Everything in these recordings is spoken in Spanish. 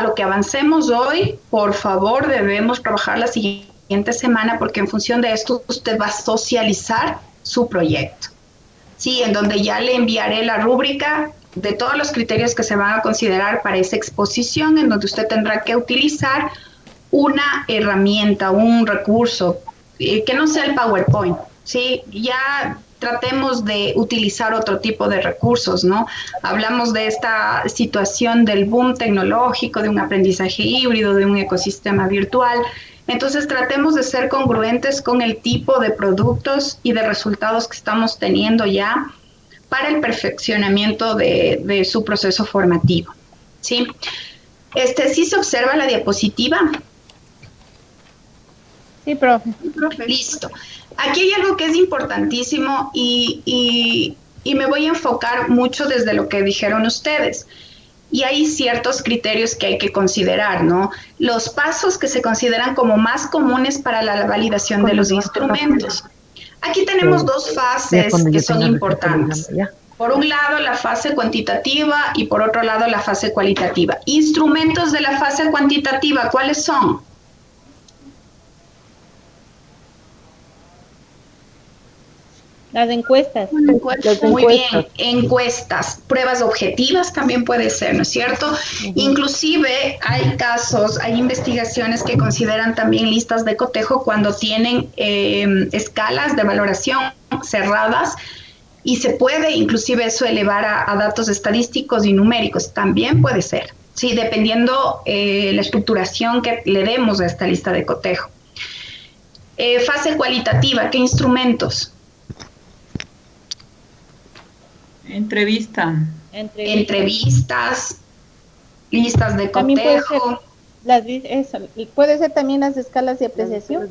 lo que avancemos hoy, por favor, debemos trabajar la siguiente semana porque en función de esto usted va a socializar su proyecto. Sí, en donde ya le enviaré la rúbrica de todos los criterios que se van a considerar para esa exposición, en donde usted tendrá que utilizar una herramienta, un recurso, que no sea el PowerPoint, ¿sí? Ya tratemos de utilizar otro tipo de recursos, ¿no? Hablamos de esta situación del boom tecnológico, de un aprendizaje híbrido, de un ecosistema virtual. Entonces tratemos de ser congruentes con el tipo de productos y de resultados que estamos teniendo ya para el perfeccionamiento de su proceso formativo, ¿sí? Sí se observa la diapositiva. Sí, profe. Listo. Aquí hay algo que es importantísimo y me voy a enfocar mucho desde lo que dijeron ustedes. Y hay ciertos criterios que hay que considerar, ¿no? Los pasos que se consideran como más comunes para la validación de los instrumentos. Aquí tenemos dos fases que son importantes. Por un lado, la fase cuantitativa y por otro lado, la fase cualitativa. Instrumentos de la fase cuantitativa, ¿cuáles son? Las encuestas. Muy bien, encuestas, pruebas objetivas también puede ser, ¿no es cierto? Inclusive hay casos, hay investigaciones que consideran también listas de cotejo cuando tienen escalas de valoración cerradas y se puede inclusive eso elevar a datos estadísticos y numéricos, también puede ser, sí, dependiendo la estructuración que le demos a esta lista de cotejo. Fase cualitativa, ¿qué instrumentos? Entrevistas, listas de cotejo. Puede ser también las escalas de apreciación.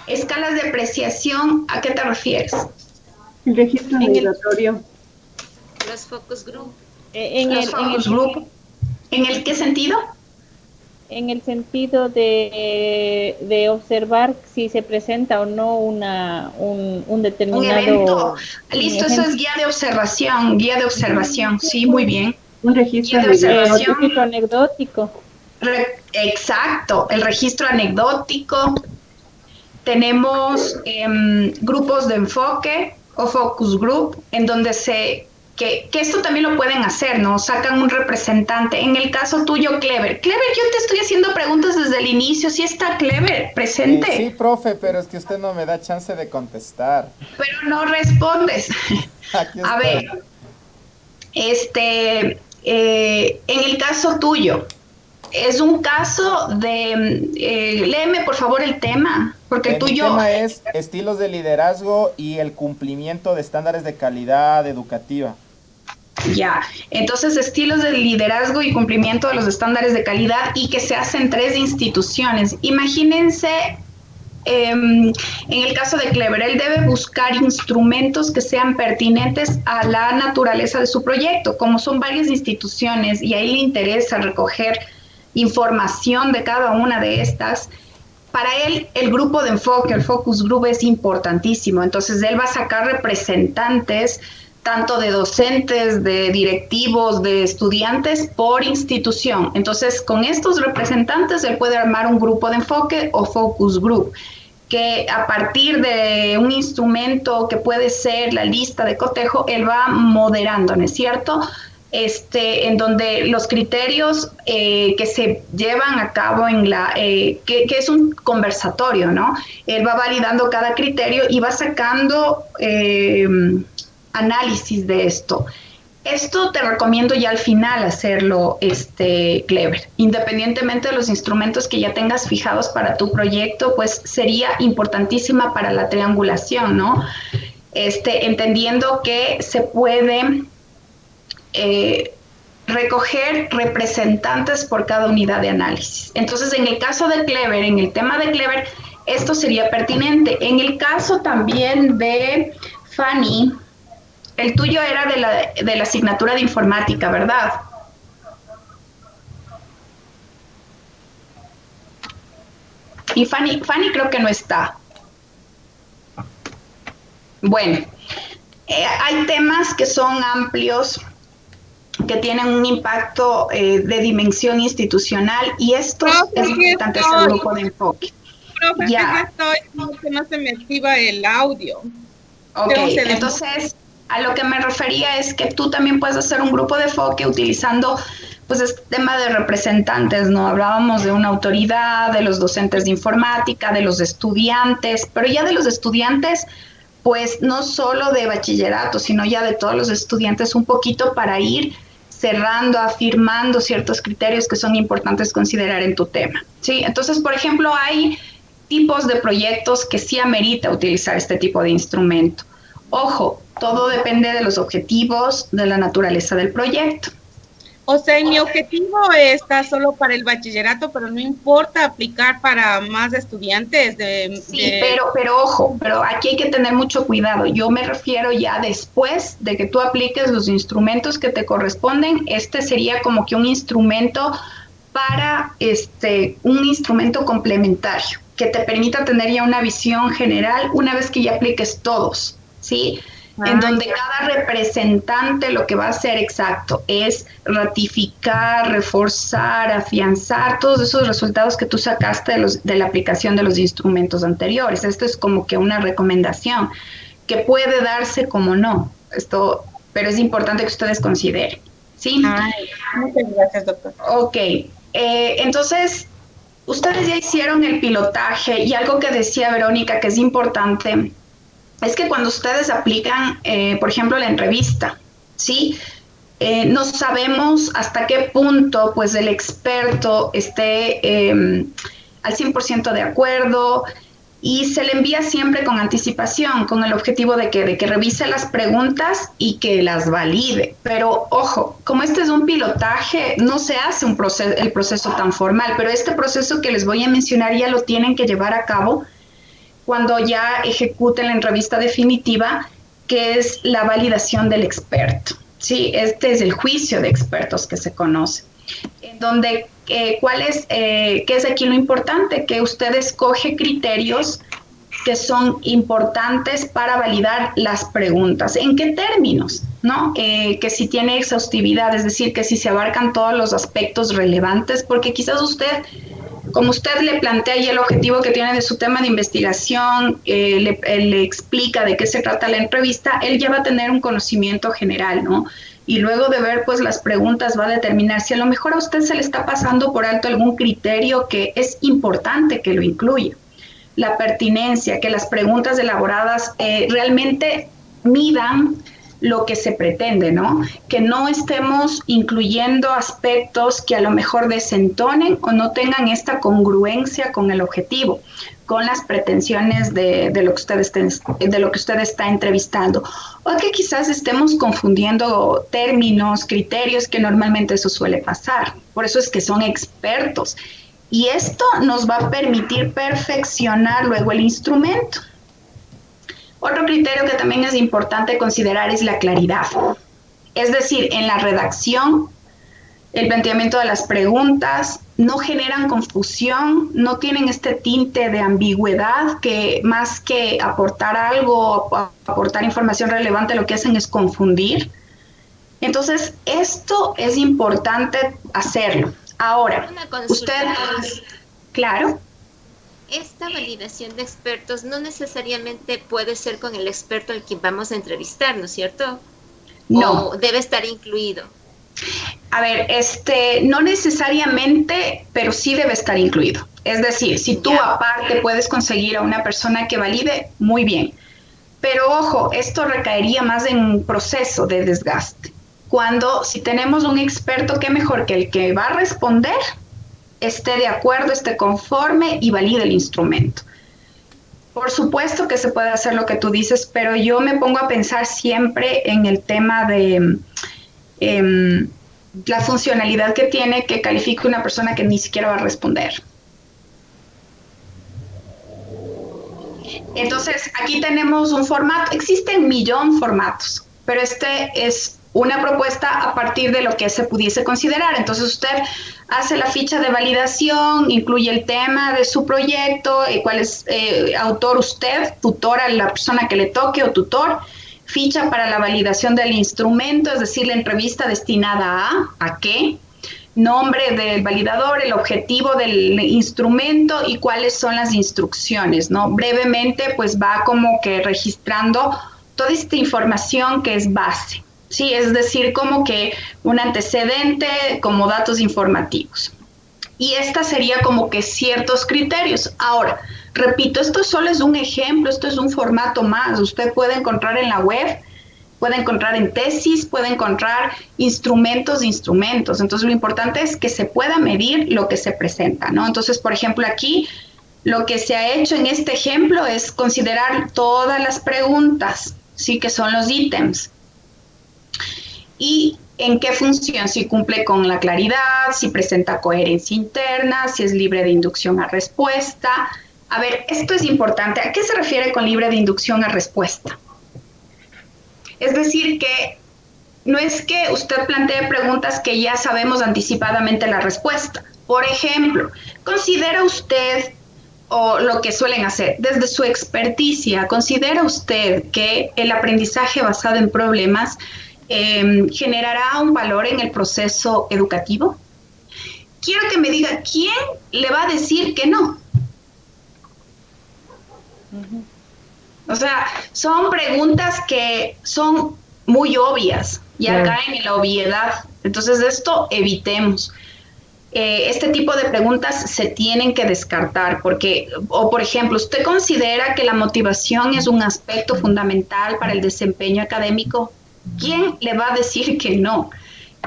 Escalas de apreciación, ¿a qué te refieres? El registro migratorio. Los focus group. Los focus group. ¿En el qué sentido? En el sentido de observar si se presenta o no un determinado... Un evento. Listo, eso es guía de observación, sí, muy bien. Un registro anecdótico. Exacto, el registro anecdótico. Tenemos grupos de enfoque o focus group, en donde que esto también lo pueden hacer, ¿no? Sacan un representante. En el caso tuyo, Clever. Clever, yo te estoy haciendo preguntas desde el inicio. ¿Sí está Clever presente? Sí, profe, pero es que usted no me da chance de contestar. Pero no respondes. A ver, en el caso tuyo, es un caso de... léeme, por favor, el tema. Porque el tuyo... El tema es estilos de liderazgo y el cumplimiento de estándares de calidad educativa. Ya, entonces estilos de liderazgo y cumplimiento de los estándares de calidad y que se hacen 3 instituciones. Imagínense, en el caso de Clever, él debe buscar instrumentos que sean pertinentes a la naturaleza de su proyecto. Como son varias instituciones y ahí le interesa recoger información de cada una de estas, para él el grupo de enfoque, el focus group es importantísimo. Entonces él va a sacar representantes tanto de docentes, de directivos, de estudiantes por institución. Entonces, con estos representantes, él puede armar un grupo de enfoque o focus group, que a partir de un instrumento que puede ser la lista de cotejo, él va moderando, ¿no es cierto?, en donde los criterios que se llevan a cabo en que es un conversatorio, ¿no? Él va validando cada criterio y va sacando análisis de esto. Esto te recomiendo ya al final hacerlo, Clever. Independientemente de los instrumentos que ya tengas fijados para tu proyecto, pues sería importantísima para la triangulación, ¿no? Entendiendo que se puede recoger representantes por cada unidad de análisis. Entonces, en el caso de Clever, en el tema de Clever, esto sería pertinente. En el caso también de Fanny, el tuyo era de la asignatura de informática, ¿verdad? Y Fanny creo que no está. Bueno, hay temas que son amplios. que tienen un impacto de dimensión institucional, y esto es importante hacer un grupo de enfoque. Profe, ya estoy, que no se me activa el audio. Ok, entonces a lo que me refería es que tú también puedes hacer un grupo de enfoque utilizando pues este tema de representantes, ¿no? Hablábamos de una autoridad, de los docentes de informática, de los estudiantes, pero ya de los estudiantes, pues no solo de bachillerato, sino ya de todos los estudiantes un poquito para ir cerrando, afirmando ciertos criterios que son importantes considerar en tu tema, ¿sí? Entonces, por ejemplo, hay tipos de proyectos que sí amerita utilizar este tipo de instrumento. Ojo, todo depende de los objetivos, de la naturaleza del proyecto. O sea, mi objetivo está solo para el bachillerato, pero no importa aplicar para más estudiantes. Pero ojo, pero aquí hay que tener mucho cuidado. Yo me refiero ya después de que tú apliques los instrumentos que te corresponden. Este sería como que un instrumento para un instrumento complementario que te permita tener ya una visión general una vez que ya apliques todos, ¿sí? En donde cada representante lo que va a hacer exacto es ratificar, reforzar, afianzar todos esos resultados que tú sacaste de la aplicación de los instrumentos anteriores. Esto es como que una recomendación que puede darse como no, pero es importante que ustedes consideren, ¿sí? Muchas gracias, doctor. Ok, entonces ustedes ya hicieron el pilotaje, y algo que decía Verónica que es importante es que cuando ustedes aplican, por ejemplo, la entrevista, ¿sí? No sabemos hasta qué punto pues el experto esté al 100% de acuerdo, y se le envía siempre con anticipación, con el objetivo de que revise las preguntas y que las valide. Pero ojo, como este es un pilotaje, no se hace el proceso tan formal, pero este proceso que les voy a mencionar ya lo tienen que llevar a cabo cuando ya ejecuten la entrevista definitiva, que es la validación del experto. Sí, este es el juicio de expertos que se conoce, en donde, ¿qué es aquí lo importante? Que usted escoge criterios que son importantes para validar las preguntas. ¿En qué términos? ¿No? Que si tiene exhaustividad, es decir, que si se abarcan todos los aspectos relevantes, porque quizás como usted le plantea y el objetivo que tiene de su tema de investigación, le explica de qué se trata la entrevista, él ya va a tener un conocimiento general, ¿no? Y luego de ver pues las preguntas va a determinar si a lo mejor a usted se le está pasando por alto algún criterio que es importante que lo incluya. La pertinencia, que las preguntas elaboradas realmente midan lo que se pretende, ¿no? Que no estemos incluyendo aspectos que a lo mejor desentonen o no tengan esta congruencia con el objetivo, con las pretensiones de lo que usted está entrevistando, o que quizás estemos confundiendo términos, criterios, que normalmente eso suele pasar. Por eso es que son expertos, y esto nos va a permitir perfeccionar luego el instrumento. Otro criterio que también es importante considerar es la claridad. Es decir, en la redacción, el planteamiento de las preguntas no generan confusión, no tienen este tinte de ambigüedad que más que aportar algo, aportar información relevante, lo que hacen es confundir. Entonces, esto es importante hacerlo. Ahora, usted, claro. Esta validación de expertos no necesariamente puede ser con el experto al quien vamos a entrevistar, ¿no es cierto? No. ¿O debe estar incluido? A ver, no necesariamente, pero sí debe estar incluido. Es decir, si tú aparte puedes conseguir a una persona que valide, muy bien. Pero ojo, esto recaería más en un proceso de desgaste. Si tenemos un experto, qué mejor que el que va a responder esté de acuerdo, esté conforme y valide el instrumento. Por supuesto que se puede hacer lo que tú dices, pero yo me pongo a pensar siempre en el tema de la funcionalidad que tiene que califique una persona que ni siquiera va a responder. Entonces, aquí tenemos un formato, existen 1.000.000 formatos, pero este es una propuesta a partir de lo que se pudiese considerar. Entonces usted hace la ficha de validación, incluye el tema de su proyecto, cuál es autor usted, tutora la persona que le toque o tutor, ficha para la validación del instrumento, es decir, la entrevista destinada a qué, nombre del validador, el objetivo del instrumento y cuáles son las instrucciones, ¿no? Brevemente, pues va como que registrando toda esta información que es base, ¿sí? Es decir, como que un antecedente, como datos informativos. Y esta sería como que ciertos criterios. Ahora, repito, esto solo es un ejemplo, esto es un formato más. Usted puede encontrar en la web, puede encontrar en tesis, puede encontrar instrumentos. Entonces, lo importante es que se pueda medir lo que se presenta, ¿no? Entonces, por ejemplo, aquí lo que se ha hecho en este ejemplo es considerar todas las preguntas, sí, que son los ítems. Y en qué función, si cumple con la claridad, si presenta coherencia interna, si es libre de inducción a respuesta. A ver, esto es importante. ¿A qué se refiere con libre de inducción a respuesta? Es decir, que no es que usted plantee preguntas que ya sabemos anticipadamente la respuesta. Por ejemplo, ¿considera usted, o lo que suelen hacer, desde su experticia, considera usted que el aprendizaje basado en problemas generará un valor en el proceso educativo? Quiero que me diga quién le va a decir que no. O sea, son preguntas que son muy obvias, ya caen en la obviedad. Entonces, esto evitemos. Este tipo de preguntas se tienen que descartar porque, o por ejemplo, ¿usted considera que la motivación es un aspecto fundamental para el desempeño académico? ¿Quién le va a decir que no?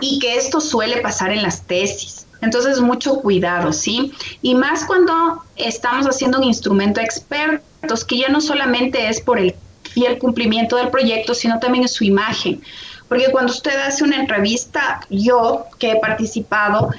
Y que esto suele pasar en las tesis. Entonces, mucho cuidado, ¿sí? Y más cuando estamos haciendo un instrumento de expertos, que ya no solamente es por el fiel cumplimiento del proyecto, sino también es su imagen. Porque cuando usted hace una entrevista, yo que he participado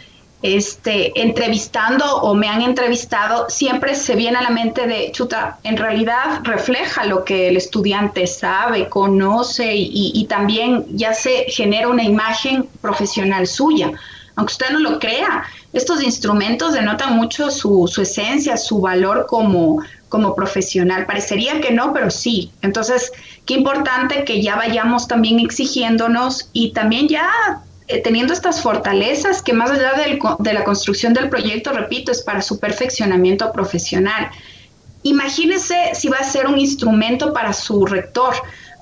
entrevistando o me han entrevistado, siempre se viene a la mente de, chuta, en realidad refleja lo que el estudiante sabe, conoce y también ya se genera una imagen profesional suya. Aunque usted no lo crea, estos instrumentos denotan mucho su esencia, su valor como profesional. Parecería que no, pero sí. Entonces, qué importante que ya vayamos también exigiéndonos y también ya teniendo estas fortalezas que más allá de la construcción del proyecto, repito, es para su perfeccionamiento profesional. Imagínese si va a ser un instrumento para su rector,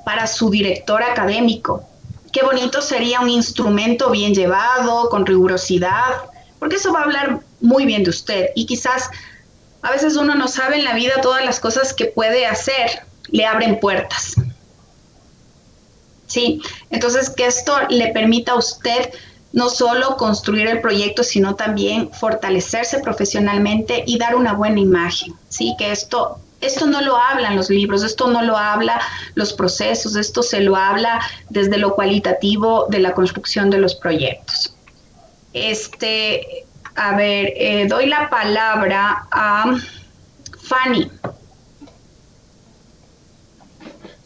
para su director académico. Qué bonito sería un instrumento bien llevado, con rigurosidad, porque eso va a hablar muy bien de usted. Y quizás a veces uno no sabe en la vida todas las cosas que puede hacer, le abren puertas. Sí, entonces que esto le permita a usted no solo construir el proyecto, sino también fortalecerse profesionalmente y dar una buena imagen. Sí, que esto no lo hablan los libros, esto no lo habla los procesos, esto se lo habla desde lo cualitativo de la construcción de los proyectos. A ver, doy la palabra a Fanny.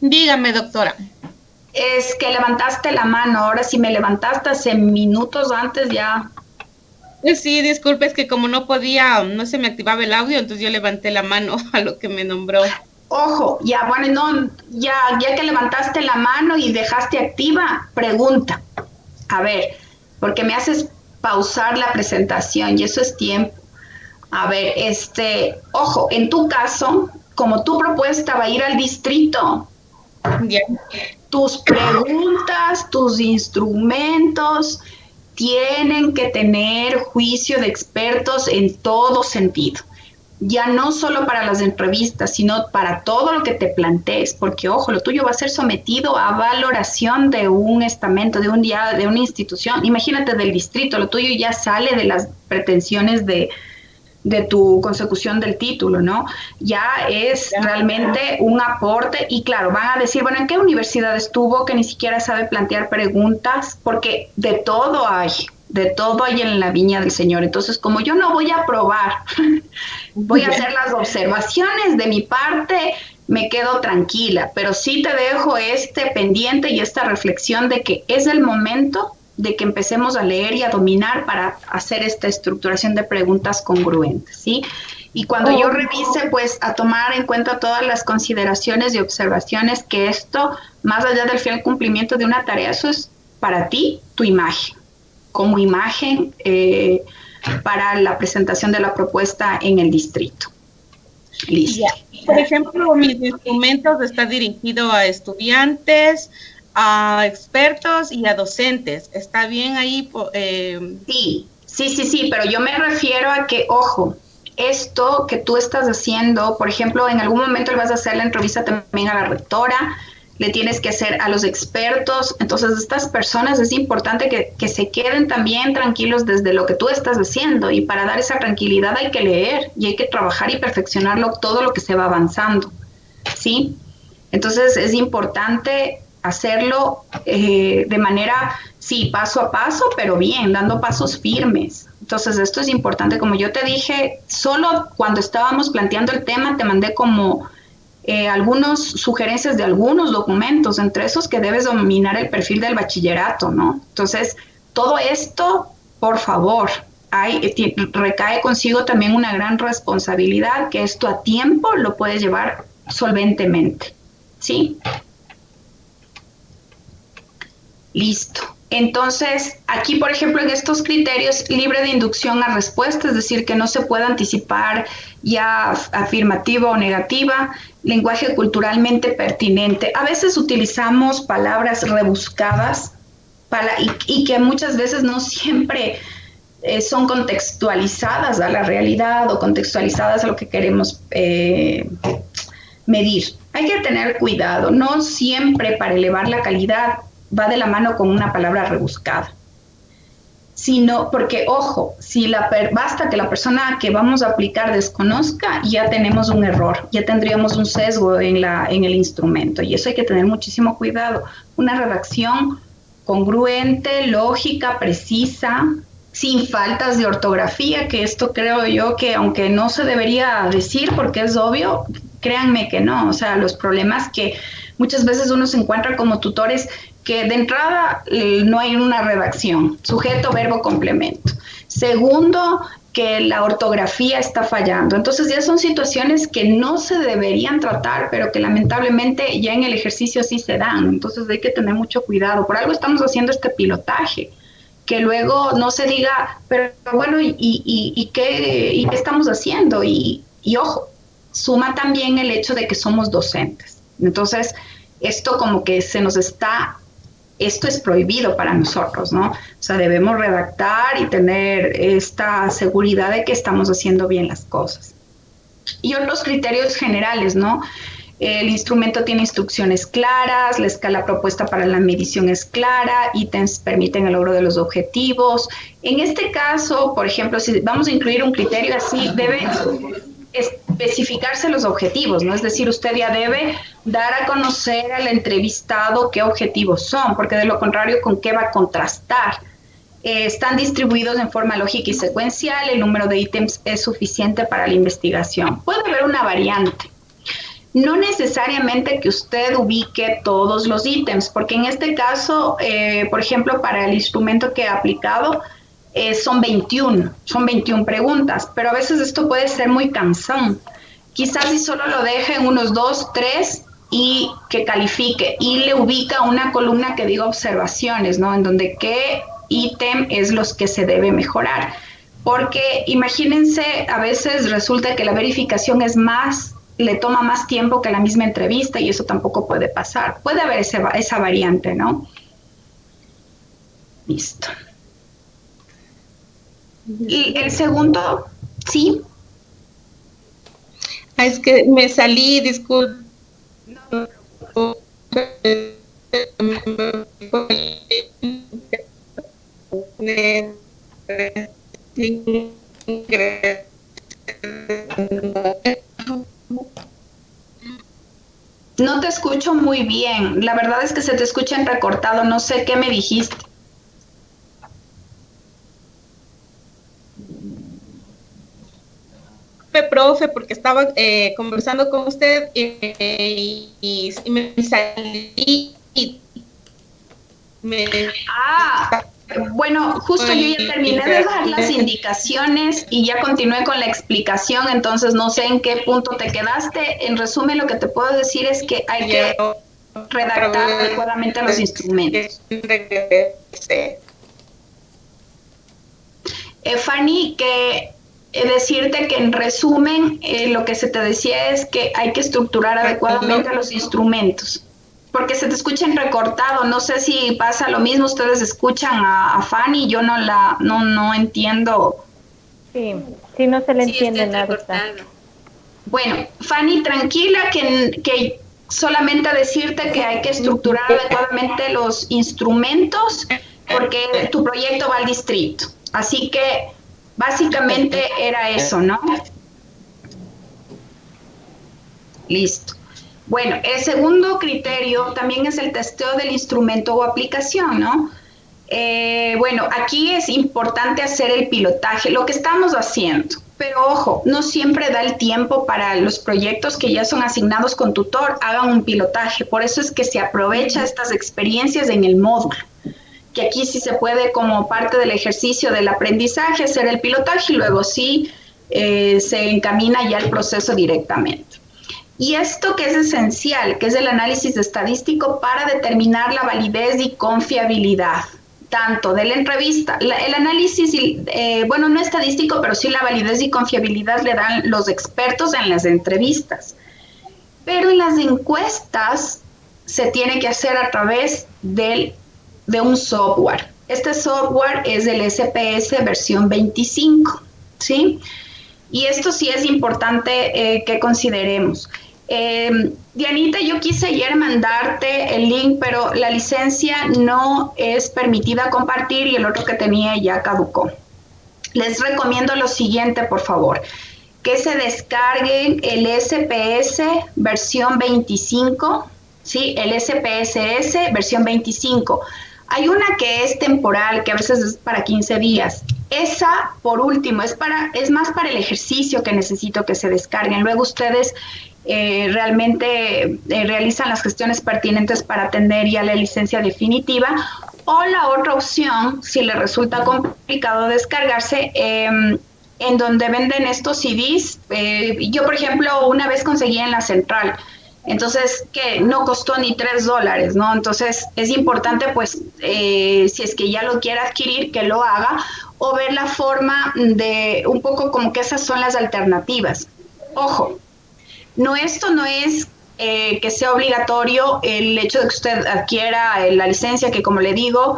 Dígame, doctora. Es que levantaste la mano, ahora sí me levantaste hace minutos antes ya. Sí, disculpe, es que como no podía, no se me activaba el audio, entonces yo levanté la mano a lo que me nombró. Ojo, ya, bueno, no, ya que levantaste la mano y dejaste activa, pregunta. A ver, porque me haces pausar la presentación y eso es tiempo. A ver, ojo, en tu caso, como tu propuesta va a ir al distrito, Ya. tus preguntas, tus instrumentos tienen que tener juicio de expertos en todo sentido. Ya no solo para las entrevistas, sino para todo lo que te plantees, porque ojo, lo tuyo va a ser sometido a valoración de un estamento, de una institución. Imagínate del distrito, lo tuyo ya sale de las pretensiones de tu consecución del título, ¿no? Ya es realmente un aporte y claro, van a decir, bueno, ¿en qué universidad estuvo que ni siquiera sabe plantear preguntas? Porque de todo hay en la viña del Señor. Entonces, como yo no voy a probar, voy a hacer las observaciones de mi parte, me quedo tranquila, pero sí te dejo pendiente y esta reflexión de que es el momento de que empecemos a leer y a dominar para hacer esta estructuración de preguntas congruentes, ¿sí? Y cuando yo revise, pues a tomar en cuenta todas las consideraciones y observaciones que esto, más allá del fiel cumplimiento de una tarea, eso es para ti, tu imagen, como imagen para la presentación de la propuesta en el distrito. Listo. Ya. Por ejemplo, mis instrumentos están dirigidos a estudiantes, a expertos y a docentes. ¿Está bien ahí? Sí, pero yo me refiero a que, ojo, esto que tú estás haciendo, por ejemplo, en algún momento le vas a hacer la entrevista también a la rectora, le tienes que hacer a los expertos, entonces estas personas es importante que se queden también tranquilos desde lo que tú estás haciendo, y para dar esa tranquilidad hay que leer y hay que trabajar y perfeccionarlo todo lo que se va avanzando, ¿sí? Entonces es importante hacerlo de manera, sí, paso a paso, pero bien, dando pasos firmes. Entonces esto es importante, como yo te dije, solo cuando estábamos planteando el tema te mandé como algunas sugerencias de algunos documentos, entre esos que debes dominar el perfil del bachillerato, ¿no? Entonces, todo esto, por favor, recae consigo también una gran responsabilidad, que esto a tiempo lo puedes llevar solventemente, ¿sí? Listo. Entonces, aquí, por ejemplo, en estos criterios, libre de inducción a respuesta, es decir, que no se puede anticipar ya afirmativa o negativa, lenguaje culturalmente pertinente. A veces utilizamos palabras rebuscadas y que muchas veces no siempre son contextualizadas a la realidad o contextualizadas a lo que queremos medir. Hay que tener cuidado, no siempre para elevar la calidad va de la mano con una palabra rebuscada, sino porque, ojo, si basta que la persona que vamos a aplicar desconozca, ya tenemos un error, ya tendríamos un sesgo en el instrumento, y eso hay que tener muchísimo cuidado. Una redacción congruente, lógica, precisa, sin faltas de ortografía, que esto creo yo que aunque no se debería decir porque es obvio, créanme que no, o sea, los problemas que muchas veces uno se encuentra como tutores, que de entrada no hay una redacción, sujeto, verbo, complemento. Segundo, que la ortografía está fallando. Entonces ya son situaciones que no se deberían tratar, pero que lamentablemente ya en el ejercicio sí se dan. Entonces hay que tener mucho cuidado. Por algo estamos haciendo este pilotaje, que luego no se diga, pero bueno, ¿y qué estamos haciendo? Y ojo, suma también el hecho de que somos docentes. Entonces, esto como que esto es prohibido para nosotros, ¿no? O sea, debemos redactar y tener esta seguridad de que estamos haciendo bien las cosas. Y otros criterios generales, ¿no? El instrumento tiene instrucciones claras, la escala propuesta para la medición es clara, ítems permiten el logro de los objetivos. En este caso, por ejemplo, si vamos a incluir un criterio así, debe especificarse los objetivos, ¿no? Es decir, usted ya debe dar a conocer al entrevistado qué objetivos son, porque de lo contrario, ¿con qué va a contrastar? Están distribuidos en forma lógica y secuencial, el número de ítems es suficiente para la investigación. Puede haber una variante. No necesariamente que usted ubique todos los ítems, porque en este caso, por ejemplo, para el instrumento que he aplicado, son 21 preguntas, pero a veces esto puede ser muy cansón. Quizás si solo lo deje en unos 2, 3 y que califique y le ubica una columna que diga observaciones, ¿no? En donde qué ítem es los que se debe mejorar. Porque imagínense, a veces resulta que la verificación le toma más tiempo que la misma entrevista y eso tampoco puede pasar. Puede haber esa variante, ¿no? Listo. Y el segundo, sí. Es que me salí, disculpe. No te escucho muy bien. La verdad es que se te escucha entrecortado. No sé qué me dijiste. Profe, porque estaba conversando con usted y me salí. Bueno, justo yo ya terminé de dar las indicaciones y ya continué con la explicación, entonces no sé en qué punto te quedaste. En resumen, lo que te puedo decir es que hay que redactar adecuadamente los instrumentos. Fanny, que decirte que en resumen lo que se te decía es que hay que estructurar adecuadamente los instrumentos, porque se te escuchan recortado. No sé si pasa lo mismo, ustedes escuchan a Fanny, yo no entiendo. Sí, no se le entiende nada. Bueno, Fanny, tranquila, que solamente decirte que hay que estructurar adecuadamente los instrumentos, porque tu proyecto va al distrito. Así que básicamente era eso, ¿no? Listo. Bueno, el segundo criterio también es el testeo del instrumento o aplicación, ¿no? Bueno, aquí es importante hacer el pilotaje, lo que estamos haciendo, pero ojo, no siempre da el tiempo para los proyectos que ya son asignados con tutor, hagan un pilotaje. Por eso es que se aprovecha estas experiencias en el módulo, que aquí sí se puede, como parte del ejercicio del aprendizaje, hacer el pilotaje y luego sí se encamina ya el proceso directamente. Y esto que es esencial, que es el análisis estadístico para determinar la validez y confiabilidad, tanto de la entrevista, el análisis, bueno, no estadístico, pero sí la validez y confiabilidad le dan los expertos en las entrevistas. Pero en las encuestas se tiene que hacer a través de un software. Este software es el SPS versión 25, ¿sí? Y esto sí es importante que consideremos. Dianita, yo quise ayer mandarte el link, pero la licencia no es permitida compartir y el otro que tenía ya caducó. Les recomiendo lo siguiente, por favor, que se descarguen el SPS versión 25, ¿sí? El SPSS versión 25. Hay una que es temporal, que a veces es para 15 días. Esa, por último, es más para el ejercicio que necesito que se descarguen. Luego ustedes realmente realizan las gestiones pertinentes para atender ya la licencia definitiva. O la otra opción, si les resulta complicado descargarse, en donde venden estos CDs. Yo, por ejemplo, una vez conseguí en la central. Entonces, que no costó ni $3, ¿no? Entonces, es importante, pues, si es que ya lo quiere adquirir, que lo haga, o ver la forma de un poco como que esas son las alternativas. Ojo, esto no es que sea obligatorio el hecho de que usted adquiera la licencia, que como le digo,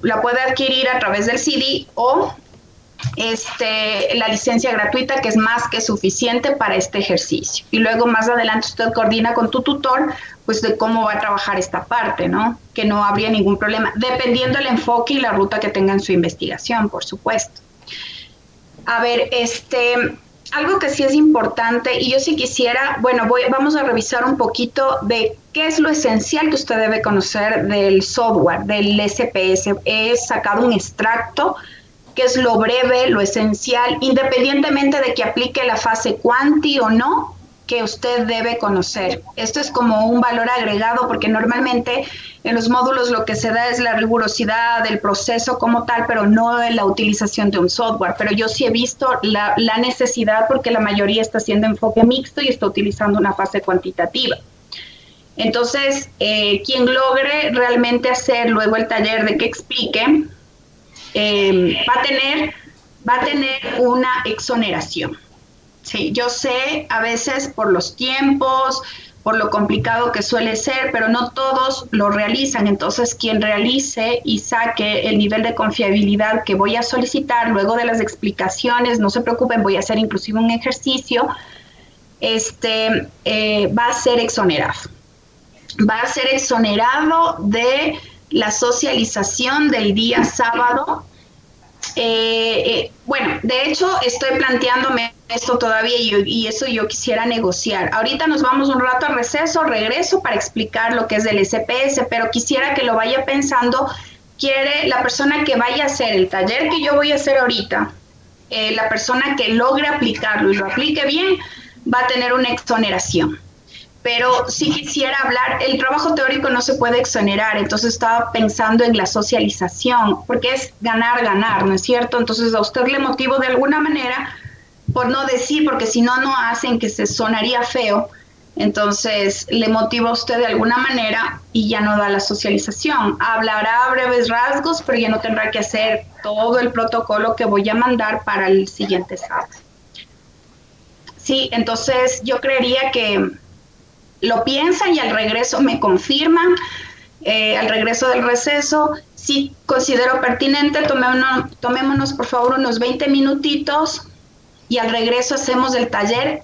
la puede adquirir a través del CD o la licencia gratuita, que es más que suficiente para este ejercicio. Y luego más adelante usted coordina con tu tutor, pues de cómo va a trabajar esta parte, ¿no? Que no habría ningún problema, dependiendo del enfoque y la ruta que tenga en su investigación, por supuesto. A ver, algo que sí es importante, y yo sí quisiera, bueno, vamos a revisar un poquito de qué es lo esencial que usted debe conocer del software, del SPS. He sacado un extracto, que es lo breve, lo esencial, independientemente de que aplique la fase cuanti o no, que usted debe conocer. Esto es como un valor agregado, porque normalmente en los módulos lo que se da es la rigurosidad del proceso como tal, pero no de la utilización de un software. Pero yo sí he visto la necesidad, porque la mayoría está haciendo enfoque mixto y está utilizando una fase cuantitativa. Entonces, quien logre realmente hacer luego el taller de que explique, va a tener una exoneración. Sí, yo sé a veces por los tiempos, por lo complicado que suele ser, pero no todos lo realizan. Entonces, quien realice y saque el nivel de confiabilidad que voy a solicitar luego de las explicaciones, no se preocupen, voy a hacer inclusive un ejercicio, va a ser exonerado. Va a ser exonerado de la socialización del día sábado. Bueno, de hecho estoy planteándome esto todavía y eso yo quisiera negociar. Ahorita nos vamos un rato a receso, regreso para explicar lo que es del SPS, pero quisiera que lo vaya pensando. La persona que vaya a hacer el taller que yo voy a hacer ahorita, la persona que logre aplicarlo y lo aplique bien, va a tener una exoneración. pero sí quisiera hablar, el trabajo teórico no se puede exonerar, entonces estaba pensando en la socialización, porque es ganar, ganar, ¿no es cierto? Entonces a usted le motivo de alguna manera, por no decir, porque si no, no hacen que se sonaría feo, entonces le motiva a usted de alguna manera y ya no da la socialización. Hablará a breves rasgos, pero ya no tendrá que hacer todo el protocolo que voy a mandar para el siguiente sábado. Sí, entonces yo creería que lo piensan y al regreso me confirman, al regreso del receso, si considero pertinente, tomémonos por favor unos 20 minutitos y al regreso hacemos el taller.